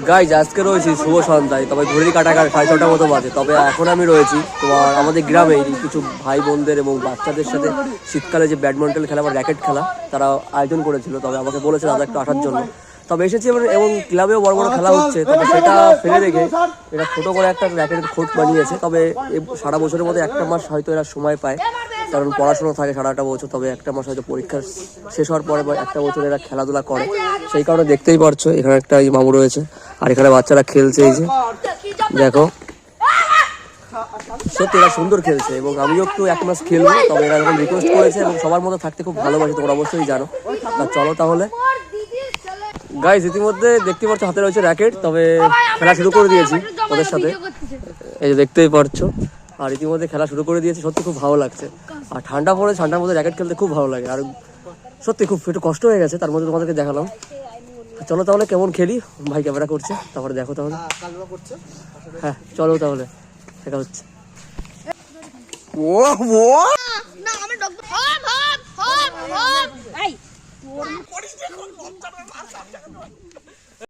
Guys আজকে রয়েছি শুভ সন্ধ্যায়, তবে ঘড়ির কাটাকার 6:30 মতো বাজে। তবে এখন আমি রয়েছি তোমার আমাদের গ্রামে কিছু ভাই বোনদের এবং বাচ্চাদের সাথে শীতকালে যে ব্যাডমিন্টন খেলা বা র্যাকেট খেলা তারা আয়োজন করেছিল। তবে আমাকে বলেছে দাদা একটু আসার জন্য। তবে এসেছি এবং ক্লাবেও বড় বড় খেলা হচ্ছে, তবে সেটা ফেলে রেখে এটা ছোটো করে একটা র্যাকেটের কোর্ট বানিয়েছে। তবে সারা বছরের মধ্যে একটা মাস হয়তো এরা সময় পায়, কারণ পড়াশোনা থাকে সারাটা বছর। তবে একটা মাস হয়তো পরীক্ষা শেষ হওয়ার পরে বা একটা বছর এরা খেলাধুলা করে, সেই কারণে দেখতেই পারছো এখানে একটা এই মামু রয়েছে আর এখানে বাচ্চারা খেলছে। এই যে দেখো, সত্যি এরা সুন্দর খেলছে এবং আমিও একটু এক মাস খেলবো। তবে এরা যখন রিকোয়েস্ট করেছে এবং সবার মধ্যে থাকতে খুব ভালোবাসি, তোমরা অবশ্যই জানো। তা চলো তাহলে গাইজ, ইতিমধ্যে দেখতে পাচ্ছ হাতে রয়েছে র্যাকেট। তবে খেলা শুরু করে দিয়েছি ওদের সাথে, এই যে দেখতেই পাচ্ছ। আর ইতিমধ্যে খেলা শুরু করে দিয়েছি, সত্যি খুব ভালো লাগছে। আর ঠান্ডা পড়ে, ঠান্ডার মধ্যে র্যাকেট খেলতে খুব ভালো লাগে। আর সত্যি খুব একটু কষ্ট হয়ে গেছে, তার মধ্যে তোমাদেরকে দেখালাম। চলো তাহলে কেমন খেলি, ভাই ক্যামেরা করছে, তারপরে দেখো তাহলে। হ্যাঁ চলো তাহলে দেখা হচ্ছে।